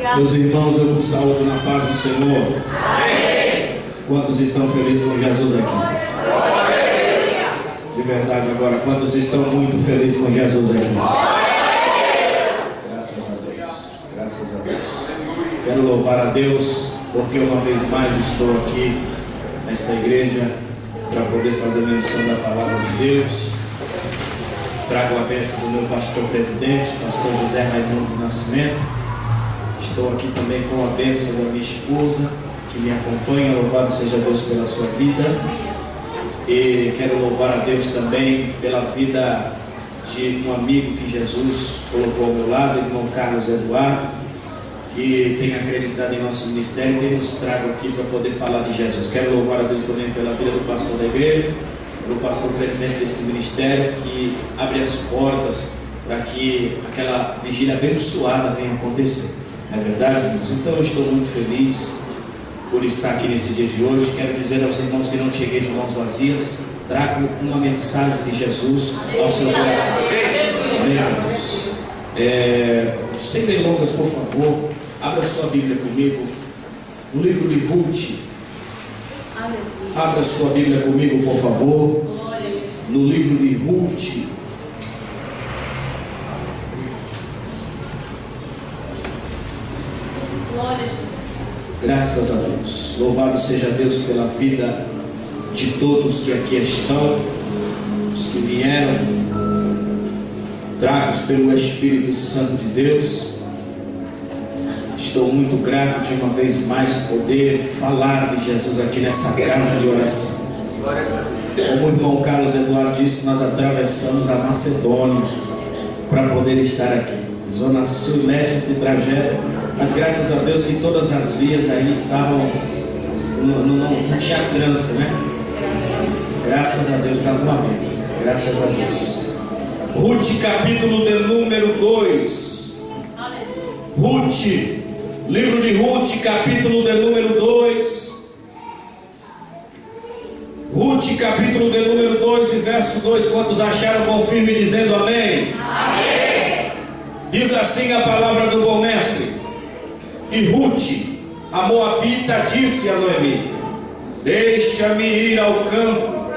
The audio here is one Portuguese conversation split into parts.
Meus irmãos, eu vos saúdo na paz do Senhor. Amém. Quantos estão felizes com Jesus aqui? De verdade agora, quantos estão muito felizes com Jesus aqui? Graças a Deus, graças a Deus. Quero louvar a Deus, porque uma vez mais estou aqui nesta igreja para poder fazer menção da palavra de Deus. Trago a bênção do meu pastor presidente, pastor José Raimundo do Nascimento. Estou aqui também com a bênção da minha esposa, que me acompanha. Louvado seja Deus pela sua vida. E quero louvar a Deus também pela vida de um amigo que Jesus colocou ao meu lado, irmão Carlos Eduardo, que tem acreditado em nosso ministério e nos trago aqui para poder falar de Jesus. Quero louvar a Deus também pela vida do pastor da igreja, pelo pastor presidente desse ministério, que abre as portas para que aquela vigília abençoada venha acontecer. Não é verdade, irmãos? Então eu estou muito feliz por estar aqui nesse dia de hoje. Quero dizer aos irmãos que não cheguei de mãos vazias. Trago uma mensagem de Jesus ao seu coração. Amém, irmãos? Sem delongas, por favor, abra sua Bíblia comigo no livro de Ruth. Abra sua Bíblia comigo, por favor, no livro de Ruth. Graças a Deus. Louvado seja Deus pela vida de todos que aqui estão, os que vieram, tragos pelo Espírito Santo de Deus. Estou muito grato de uma vez mais poder falar de Jesus aqui nessa casa de oração. Como o irmão Carlos Eduardo disse, nós atravessamos a Macedônia para poder estar aqui. Zona Sul e Leste, esse trajeto. Mas graças a Deus que todas as vias aí estavam, não tinha trânsito, né? Graças a Deus, estava uma bênção. Graças a Deus. Ruth, capítulo de número 2. Ruth, livro de Ruth, capítulo de número 2. Ruth, capítulo de número 2 e verso 2. Quantos acharam, confirme dizendo amém? Amém. Diz assim a palavra do bom mestre. E Ruth, a moabita, disse a Noemi: deixa-me ir ao campo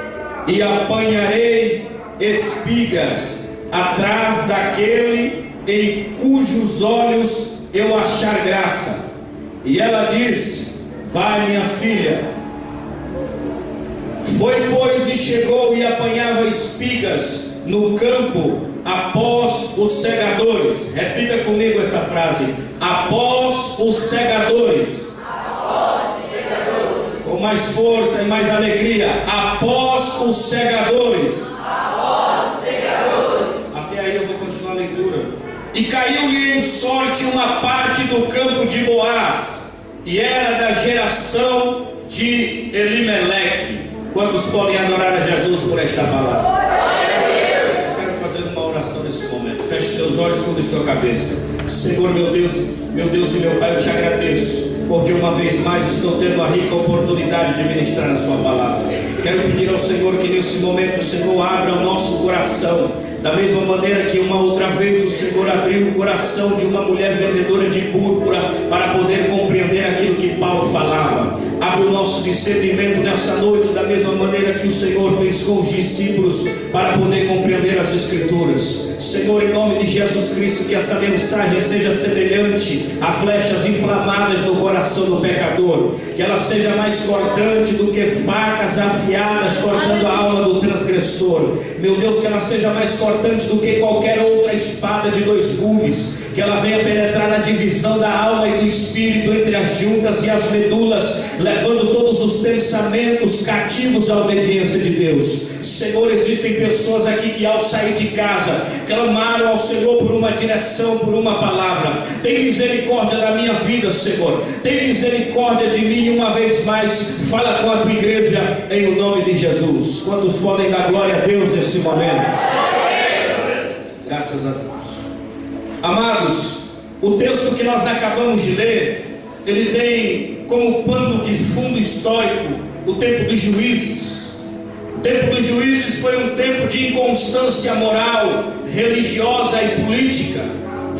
e apanharei espigas atrás daquele em cujos olhos eu achar graça. E ela disse: vai, minha filha. Foi, pois, e chegou e apanhava espigas no campo após os segadores. Repita comigo essa frase: após os segadores. Após os segadores. Com mais força e mais alegria: após os segadores. Após os segadores. Até aí eu vou continuar a leitura. E caiu-lhe em sorte uma parte do campo de Boaz, e era da geração de Elimeleque. Quantos podem adorar a Jesus por esta palavra? Nesse momento, feche seus olhos, cubra sua cabeça. Senhor, meu Deus e meu Pai, eu te agradeço, porque uma vez mais estou tendo a rica oportunidade de ministrar a sua palavra. Quero pedir ao Senhor que nesse momento o Senhor abra o nosso coração, da mesma maneira que uma outra vez o Senhor abriu o coração de uma mulher vendedora de púrpura para poder compreender aquilo que Paulo falava. Abre o nosso discernimento nessa noite, da mesma maneira que o Senhor fez com os discípulos, para poder compreender as Escrituras. Senhor, em nome de Jesus Cristo, que essa mensagem seja semelhante a flechas inflamadas no coração do pecador, que ela seja mais cortante do que facas afiadas cortando a alma do transgressor. Meu Deus, que ela seja mais cortante do que qualquer outra espada de dois gumes, que ela venha penetrar na divisão da alma e do espírito, entre as juntas e as medulas, levando todos os pensamentos cativos à obediência de Deus. Senhor, existem pessoas aqui que ao sair de casa clamaram ao Senhor por uma direção, por uma palavra. Tem misericórdia da minha vida, Senhor. Tem misericórdia de mim. Uma vez mais, fala com a tua igreja em o nome de Jesus. Quantos podem dar glória a Deus nesse momento? Graças a Deus. Amados, o texto que nós acabamos de ler, ele tem como pano de fundo histórico o tempo dos juízes. O tempo dos juízes foi um tempo de inconstância moral, religiosa e política.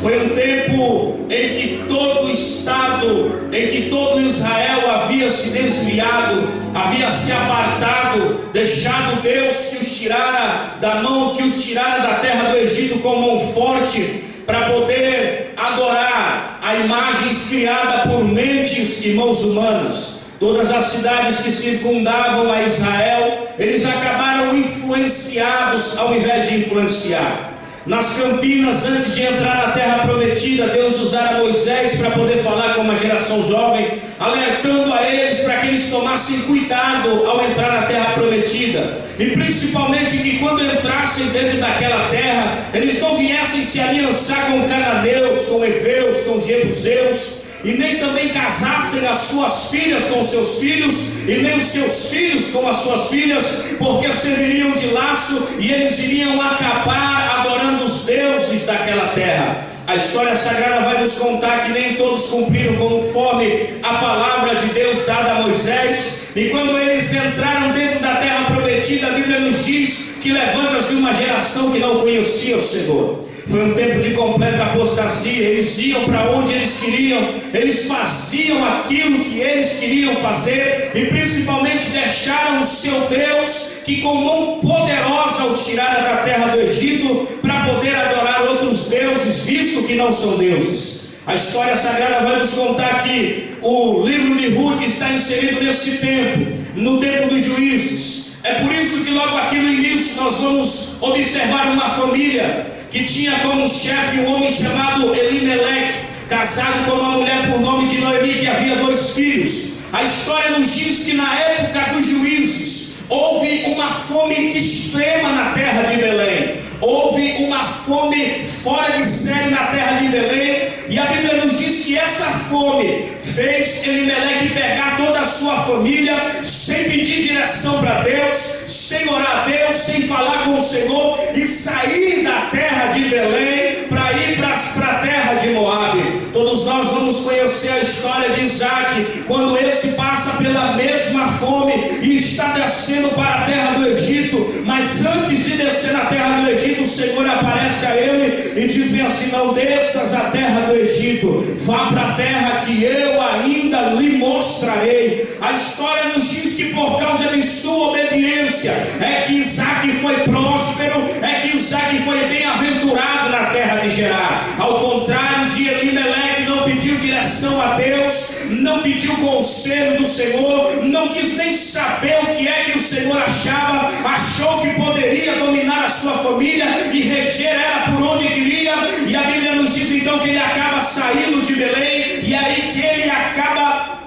Foi um tempo em que todo o Estado, em que todo Israel havia se desviado, havia se apartado, deixado Deus que os tirara da mão, que os tirara da terra do Egito com mão forte, para poder adorar a imagens criadas por mentes e mãos humanas. Todas as cidades que circundavam a Israel, eles acabaram influenciados ao invés de influenciar. Nas campinas, antes de entrar na terra prometida, Deus usara Moisés para poder falar com uma geração jovem, alertando a eles para que eles tomassem cuidado ao entrar na terra prometida, e principalmente que quando entrassem dentro daquela terra, eles não viessem se aliançar com cananeus, com heveus, com jebuseus, e nem também casassem as suas filhas com os seus filhos, e nem os seus filhos com as suas filhas, porque serviriam de laço e eles iriam acabar adorando os deuses daquela terra. A história sagrada vai nos contar que nem todos cumpriram conforme a palavra de Deus dada a Moisés, e quando eles entraram dentro da terra prometida, a Bíblia nos diz que levanta-se uma geração que não conhecia o Senhor. Foi um tempo de completa apostasia. Eles iam para onde eles queriam, eles faziam aquilo que eles queriam fazer, e principalmente deixaram o seu Deus, que com mão poderosa os tirara da terra do Egito, para poder adorar outros deuses, visto que não são deuses. A história sagrada vai nos contar que o livro de Ruth está inserido nesse tempo, no tempo dos juízes. É por isso que logo aqui no início nós vamos observar uma família que tinha como chefe um homem chamado Elimeleque, casado com uma mulher por nome de Noemi, que havia 2 filhos. A história nos diz que na época dos juízes houve uma fome extrema na terra de Belém. Houve uma fome fora de série na terra de Belém, e a Bíblia nos diz que essa fome fez Elimeleque pegar toda a sua família, sem pedir direção para Deus, sem orar a Deus, sem falar com o Senhor, e sair da terra de Belém para ir para a terra de Moabe. Todos nós vamos conhecer a história de Isaac, quando esse passa pela mesma fome e está descendo para a terra do Egito, mas antes de descer na terra do Egito, o Senhor aparece a ele e diz bem assim: não desças a terra do Egito, vá para a terra que eu ainda lhe mostrarei. A história nos diz que por causa de sua obediência é que Isaac foi próspero, é que Isaac foi bem-aventurado na terra de Gerar. Ao contrário de Elimeleque, não pediu direção a Deus, não pediu conselho do Senhor, não quis nem saber o que é que o Senhor achava, achou que poderia dominar a sua família e reger ela por onde queria. E a Bíblia nos diz então que ele acaba saindo de Belém, e aí que ele acaba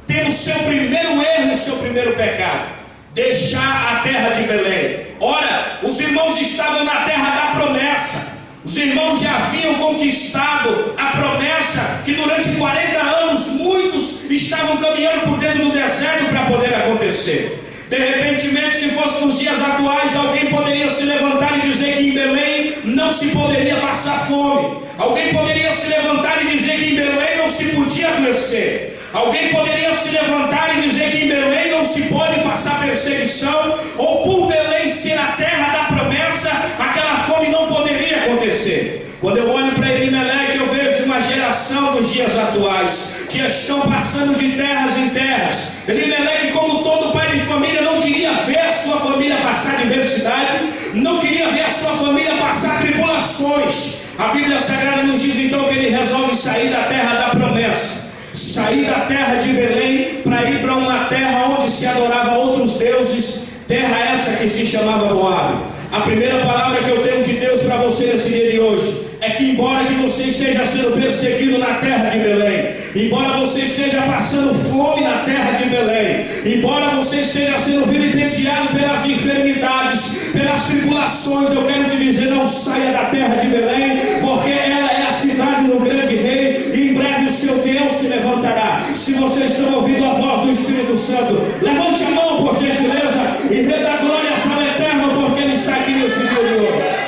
tendo o seu primeiro erro, o seu primeiro pecado: deixar a terra de Belém. Ora, os irmãos estavam na terra da promessa. Os irmãos já haviam conquistado a promessa que durante 40 anos muitos estavam caminhando por dentro do deserto para poder acontecer. De repente, se fosse nos dias atuais, alguém poderia se levantar e dizer que em Belém não se poderia passar fome. Alguém poderia se levantar e dizer que em Belém não se podia adoecer. Alguém poderia se levantar e dizer que em Belém não se pode passar perseguição, ou por Belém ser a terra da promessa, aquela fome não poderia acontecer. Quando eu olho para Elimeleque, eu vejo uma geração dos dias atuais que estão passando de terras em terras. Elimeleque, como todo pai de família, não queria ver a sua família passar adversidade, não queria ver a sua família passar tribulações. A Bíblia Sagrada nos diz então que ele resolve sair da terra da promessa, sair da terra de Belém para ir para uma terra onde se adorava outros deuses, terra essa que se chamava Moabe. A primeira palavra que eu tenho de Deus para você nesse dia de hoje é que, embora que você esteja sendo perseguido na terra de Belém, embora você esteja passando fome na terra de Belém, embora você esteja sendo vilipendiado pelas enfermidades, pelas tribulações, eu quero te dizer: não saia da terra de Belém, porque ela é a cidade do grande rei, e em breve o seu Deus se levantará. Se vocês estão ouvindo a voz do Espírito Santo, levante a mão por gentileza e dê da glória ao Eterno, porque Ele está aqui nesse dia de hoje.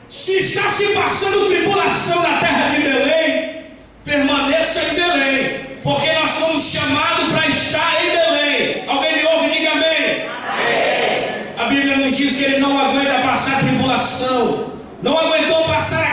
Se está se passando tribulação na terra de Belém, permaneça em Belém, porque nós somos chamados para estar em Belém. Alguém me ouve? Diga amém. Amém. A Bíblia nos diz que ele não aguenta passar tribulação, não aguentou passar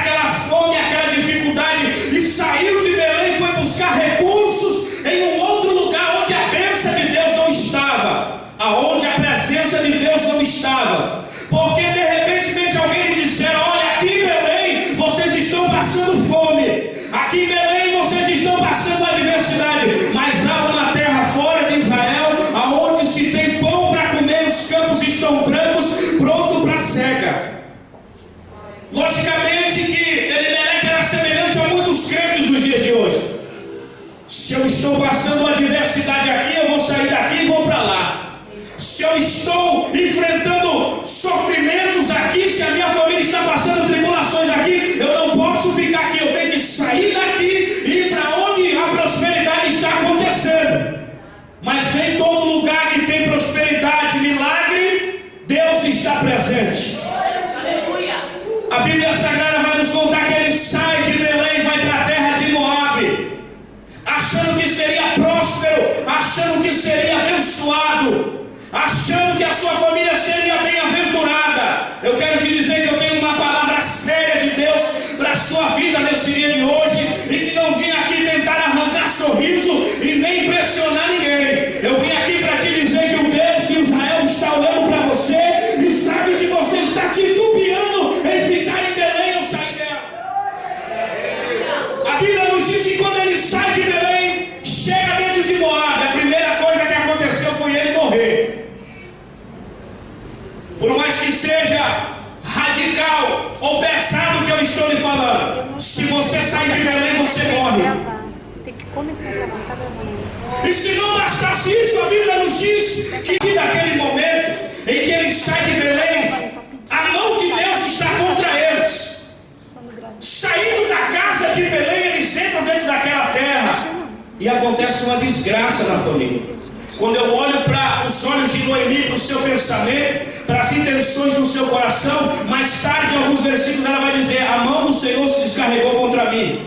passando fome. Aqui em Belém vocês estão passando adversidade. Mas há uma terra fora de Israel, aonde se tem pão para comer, os campos estão brancos, pronto para cega. Logicamente que Elimeleque era semelhante a muitos crentes dos dias de hoje. Se eu estou passando uma adversidade aqui, eu vou sair daqui e vou para lá. Se eu estou enfrentando sofrimentos aqui, se a minha família está passando tribulações aqui, eu não posso ficar aqui, eu tenho que sair daqui e ir para onde a prosperidade está acontecendo. Mas nem todo lugar que tem prosperidade, milagre, Deus está presente. A Bíblia Sagrada vai nos contar que ele sai de Belém e vai para a terra de Moabe, achando que seria próspero, achando que seria abençoado, achando que a sua família seria bem-aventurada. Eu quero te dizer que eu tenho uma palavra séria de Deus para a sua vida nesse dia de hoje, e que não vim aqui tentar arrancar sorriso e nem impressionar ninguém. Eu vim aqui para te dizer que o Deus de Israel está olhando para você e sabe que você está titubeando em ficar em Belém ou sair dela. A Bíblia nos diz que quando ele sai de Belém, chega dentro de Moabe, a primeira coisa que aconteceu foi ele morrer. Por mais que seja radical ou pesado o que eu estou lhe falando, se você sair de Belém, você morre. Tem que começar a gravar cada manhã. E se não bastasse isso, a Bíblia nos diz que naquele momento em que ele sai de Belém, a mão de Deus está contra eles. Saindo da casa de Belém, eles entram dentro daquela terra e acontece uma desgraça na família. Quando eu olho para os olhos de Noemi, para o seu pensamento, para as intenções do seu coração, mais tarde em alguns versículos ela vai dizer: a mão do Senhor se descarregou contra mim.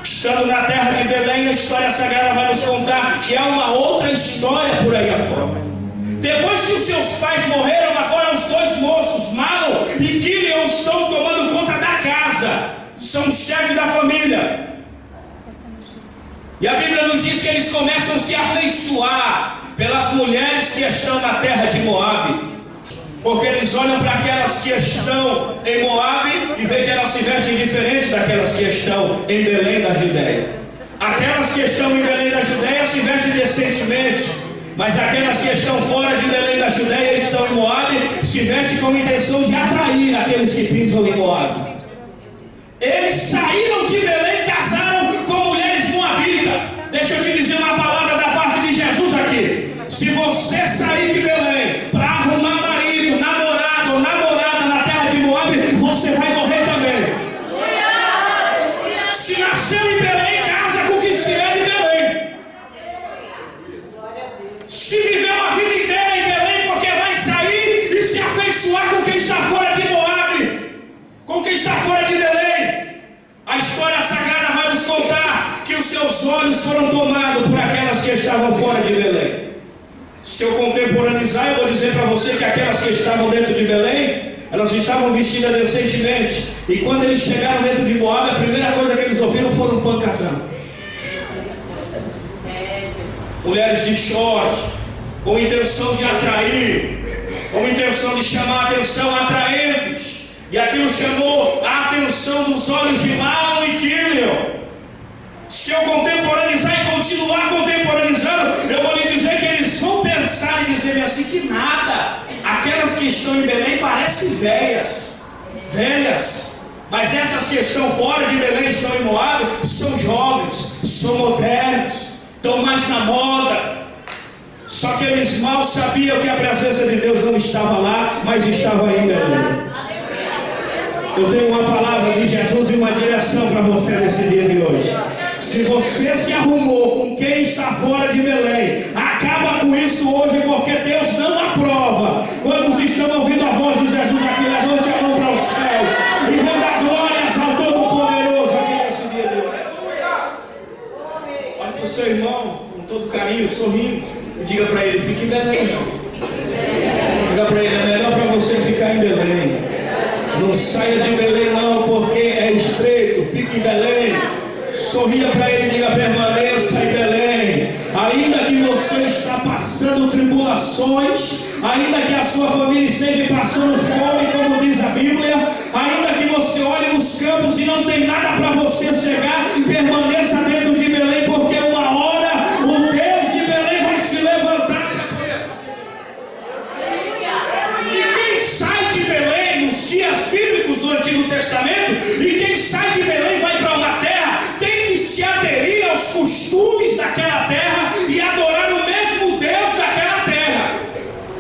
Estando na terra de Belém, a história sagrada vai nos contar que há uma outra história por aí afora. Depois que os seus pais morreram, agora os dois moços, Malom e Quilion, estão tomando conta da casa, são chefes da família. E a Bíblia nos diz que eles começam a se afeiçoar pelas mulheres que estão na terra de Moabe, porque eles olham para aquelas que estão em Moabe e veem que elas se vestem diferente daquelas que estão em Belém da Judéia. Aquelas que estão em Belém da Judéia se vestem decentemente, mas aquelas que estão fora de Belém da Judéia e estão em Moabe se vestem com a intenção de atrair aqueles que pisam em Moabe. Eles saíram de Belém e casaram com mulheres moabitas. Deixa eu te dizer uma palavra da parte de Jesus aqui. Se você sair de Belém para arrumar marido, namorado ou namorada na terra de Moabe, você vai morrer também. Se nasceu em Belém, casa com o que se é de Belém. Se viveu a vida inteira em Belém, porque vai sair e se afeiçoar com quem está fora de Moabe, com quem está fora de Belém. A história sagrada vai nos contar que os seus olhos foram tomados por aquelas que estavam fora de Belém. Se eu contemporaneizar, eu vou dizer para você que aquelas que estavam dentro de Belém, elas estavam vestidas decentemente. E quando eles chegaram dentro de Moabe, a primeira coisa que eles ouviram foram um pancadão. Mulheres de short, com intenção de atrair, com intenção de chamar a atenção, atraentes. E aquilo chamou a atenção dos olhos de Malom e Quilion. Se eu contemporaneizar e continuar contemporaneizando, eu vou lhe dizer que eles vão pensar e dizer assim que nada. Aquelas que estão em Belém parecem velhas. Mas essas que estão fora de Belém, estão em Moabe, são jovens, são modernos, estão mais na moda. Só que eles mal sabiam que a presença de Deus não estava lá, mas estava em Belém. Eu tenho uma palavra de Jesus e uma direção para você nesse dia de hoje. Se você se arrumou com quem está fora de Belém, acaba com isso hoje, porque Deus não aprova. Quantos estão ouvindo a voz de Jesus aqui? Levante a mão para os céus e renda glórias ao Todo-Poderoso aqui nesse dia de hoje. Olhe para o seu irmão com todo carinho, sorrindo, e diga para ele: fique em Belém. Diga para ele: é melhor para você ficar em Belém. Não saia de Belém não, porque é estreito. Fique em Belém. Sorria para ele e diga: permaneça em Belém. Ainda que você está passando tribulações, ainda que a sua família esteja passando fome, como diz a Bíblia, ainda que você você olhe nos campos e não tem nada para você cegar, permaneça dentro de Belém, porque uma hora o Deus de Belém vai se levantar para poder fazer. E quem sai de Belém nos dias bíblicos do Antigo Testamento, e quem sai de Belém vai para uma terra, tem que se aderir aos costumes daquela terra e adorar o mesmo Deus daquela terra.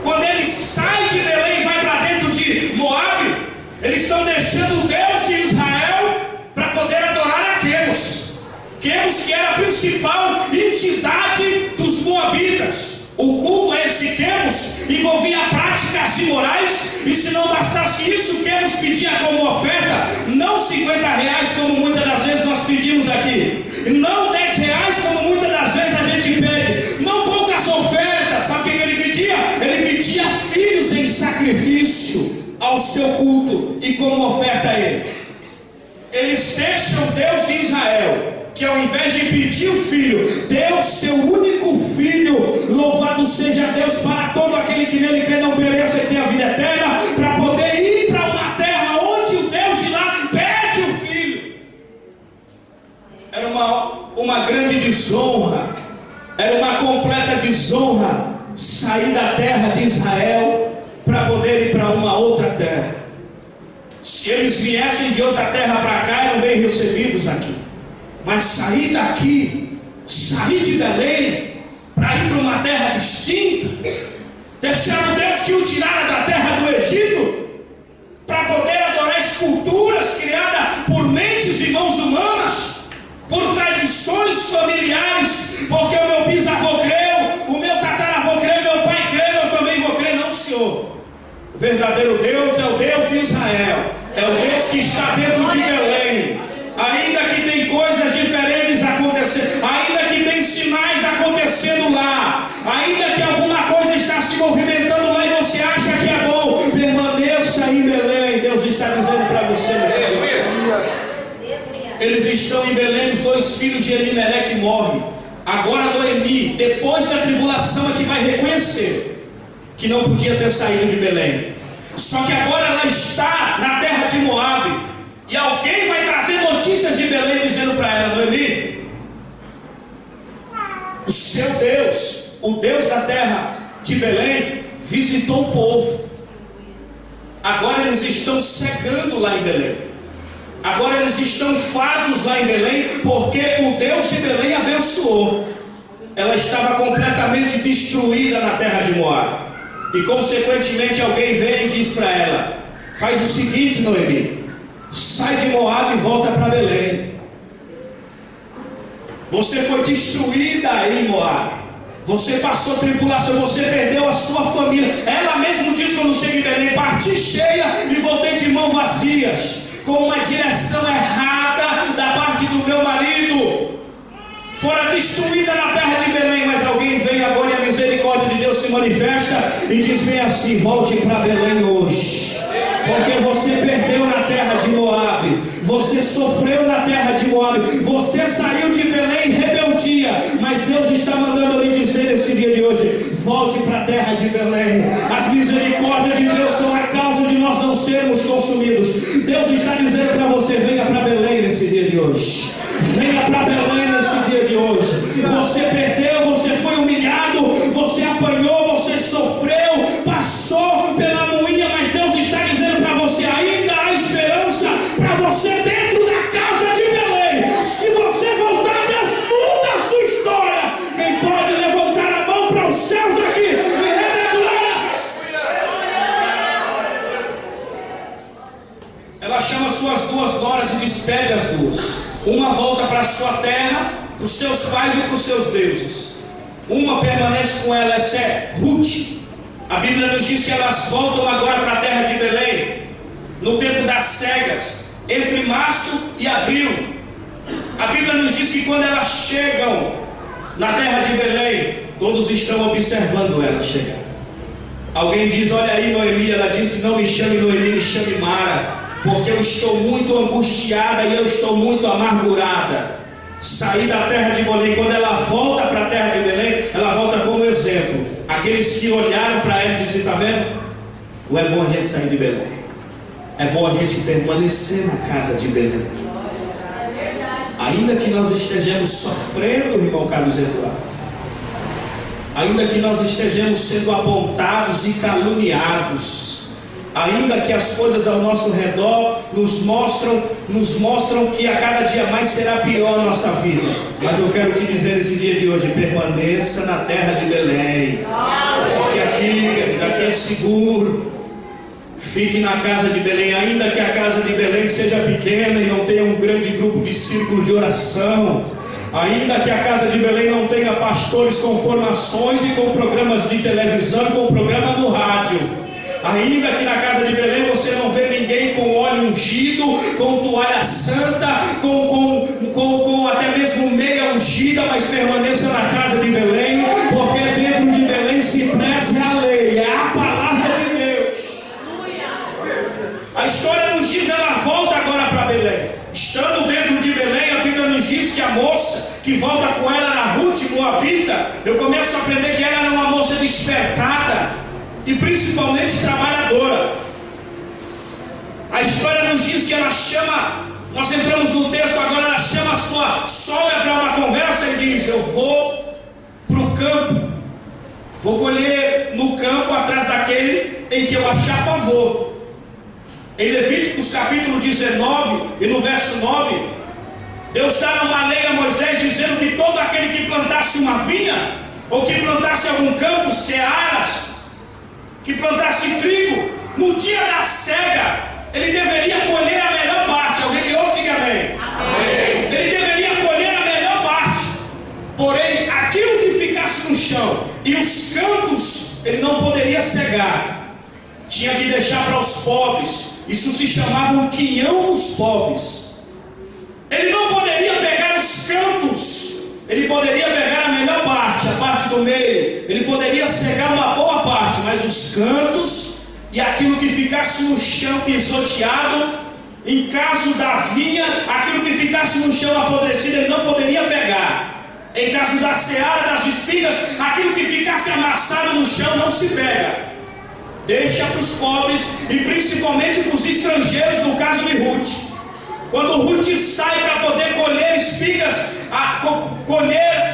Quando ele sai de Belém e vai para dentro de Moabe, eles estão deixando o Deus de Israel para poder adorar a Quemos. Quemos, que era a principal entidade dos Moabitas. O culto a esse Quemos envolvia práticas imorais, e se não bastasse isso, Quemos pedia como oferta não R$50, como muitas das vezes nós pedimos aqui, não R$10, como muitas das vezes a gente pede, não poucas ofertas. Sabe o que ele pedia? Ele pedia filhos em sacrifício ao seu culto e como oferta a ele. Eles deixam Deus de Israel, que ao invés de pedir o filho, Deus, seu único filho, louvado seja Deus, para todo aquele que nele crê não pereça e tenha a vida eterna, para poder ir para uma terra onde o Deus de lá pede o filho. Era uma grande desonra, era uma completa desonra sair da terra de Israel para poder ir para uma outra terra. Se eles viessem de outra terra para cá, eram bem recebidos aqui. Mas sair daqui, sair de Belém, para ir para uma terra distinta, deixar o Deus que o tirara da terra do Egito, para poder adorar esculturas criadas por mentes e mãos humanas, por tradições familiares, porque o meu bisavô creu, o meu tataravô creu, meu pai creu, eu também vou crer. Não, Senhor. O verdadeiro Deus é o Deus de Israel, é o Deus que está dentro de Belém. Ainda que tem coisas diferentes acontecendo, ainda que tem sinais acontecendo lá, ainda que alguma coisa está se movimentando lá e você acha que é bom, permaneça em Belém. Deus está dizendo para você, eles estão em Belém, os dois filhos de Elimeleque morrem. Agora Noemi, depois da tribulação, é que vai reconhecer que não podia ter saído de Belém. Só que agora ela está na terra de Moabe, e alguém vai trazer notícias de Belém dizendo para ela: Noemi, o seu Deus, o Deus da terra de Belém, visitou o povo. Agora eles estão cegando lá em Belém. Agora eles estão fartos lá em Belém, porque o Deus de Belém abençoou. Ela estava completamente destruída na terra de Moabe. E consequentemente alguém vem e diz para ela: faz o seguinte, Noemi, sai de Moabe e volta para Belém. Você foi destruída em Moabe, você passou tribulação, você perdeu a sua família. Ela mesmo diz quando chega em Belém: parti cheia e voltei de mãos vazias, com uma direção errada da parte do meu marido. Fora destruída na terra de Belém, mas alguém vem agora e a misericórdia de Deus se manifesta e diz bem assim: volte para Belém hoje, porque você perdeu na terra de Moabe, você sofreu na terra de Moabe, você saiu de Belém em rebeldia, mas Deus está mandando lhe dizer nesse dia de hoje: volte para a terra de Belém. As misericórdias de Deus são a causa de nós não sermos consumidos. Deus está dizendo para você: venha para Belém nesse dia de hoje, venha para Belém nesse dia de hoje. Você perdeu, você foi humilhado, você apanhou, você sofreu, passou pela moinha, mas Deus está dizendo para você: ainda há esperança para você dentro da casa de Belém. Se você voltar, Deus muda a sua história. Quem pode levantar a mão para os céus aqui e render glória? Ela chama suas duas noras e despede as duas. Uma volta para a sua terra, para os seus pais e para os seus deuses. Uma permanece com ela, essa é Ruth. A Bíblia nos diz que elas voltam agora para a terra de Belém, no tempo das cegas, entre março e abril. A Bíblia nos diz que quando elas chegam na terra de Belém, todos estão observando elas chegar. Alguém diz: olha aí Noemi. Ela disse: não me chame Noemi, me chame Mara, porque eu estou muito angustiada e eu estou muito amargurada. Saí da terra de Belém. Quando ela volta para a terra de Belém, ela volta como exemplo. Aqueles que olharam para ela e disseram: está vendo? Não é bom a gente sair de Belém. É bom a gente permanecer na casa de Belém. Ainda que nós estejamos sofrendo, irmão Carlos Eduardo, ainda que nós estejamos sendo apontados e caluniados, ainda que as coisas ao nosso redor nos mostram que a cada dia mais será pior a nossa vida, mas eu quero te dizer nesse dia de hoje: permaneça na terra de Belém. Fique aqui, daqui é seguro. Fique na casa de Belém, ainda que a casa de Belém seja pequena e não tenha um grande grupo de círculo de oração, ainda que a casa de Belém não tenha pastores com formações e com programas de televisão, com programa no rádio, ainda que na casa de Belém você não vê ninguém com óleo ungido, com toalha santa, com até mesmo meia ungida, mas permaneça na casa de Belém, porque dentro de Belém se preze a lei, é a palavra de Deus. A história nos diz, ela volta agora para Belém. Estando dentro de Belém, a Bíblia nos diz que a moça que volta com ela era Ruth Moabita. Eu começo a aprender que ela era uma moça despertada e principalmente trabalhadora. A história nos diz que ela chama, nós entramos no texto agora, ela chama a sua sogra para uma conversa e diz: eu vou para o campo, vou colher no campo atrás daquele em que eu achar favor. Em Levíticos capítulo 19 e no verso 9, Deus dá uma lei a Moisés dizendo que todo aquele que plantasse uma vinha, ou que plantasse algum campo, searas, que plantasse trigo, no dia da cega, ele deveria colher a melhor parte. Alguém me ouve, diga amém. Amém. Ele deveria colher a melhor parte. Porém, aquilo que ficasse no chão e os cantos, ele não poderia cegar. Tinha que deixar para os pobres. Isso se chamava um quinhão dos pobres. Ele não poderia pegar os cantos, ele poderia pegar a melhor parte, a parte do meio. Ele poderia cegar uma boa parte, mas os cantos e aquilo que ficasse no chão pisoteado, em caso da vinha, aquilo que ficasse no chão apodrecido, ele não poderia pegar. Em caso da seara, das espigas, aquilo que ficasse amassado no chão não se pega. Deixa para os pobres e principalmente para os estrangeiros, no caso de Ruth. Quando Ruth sai para poder colher espigas,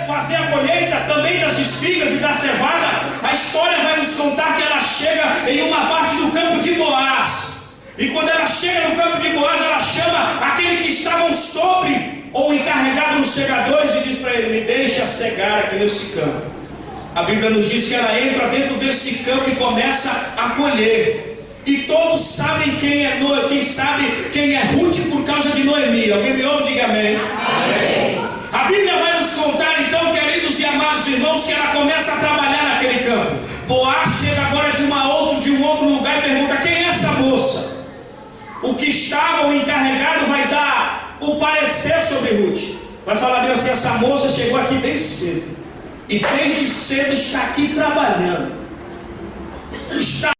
fazer a colheita também das espigas e da cevada, a história vai nos contar que ela chega em uma parte do campo de Boaz. E quando ela chega no campo de Boaz, ela chama aquele que estavam sobre ou encarregado nos segadores e diz para ele: me deixa cegar aqui nesse campo. A Bíblia nos diz que ela entra dentro desse campo e começa a colher. E todos sabem quem é Noé, quem é Ruth por causa de Noemi. Alguém me ouve? Diga amém. Amém. A Bíblia vai nos contar então, queridos e amados irmãos, que ela começa a trabalhar naquele campo. Boaz chega agora de um outro lugar e pergunta: quem é essa moça? O que estava, o encarregado, vai dar o parecer sobre Ruth. Vai falar bem assim: essa moça chegou aqui bem cedo. E desde cedo está aqui trabalhando. Está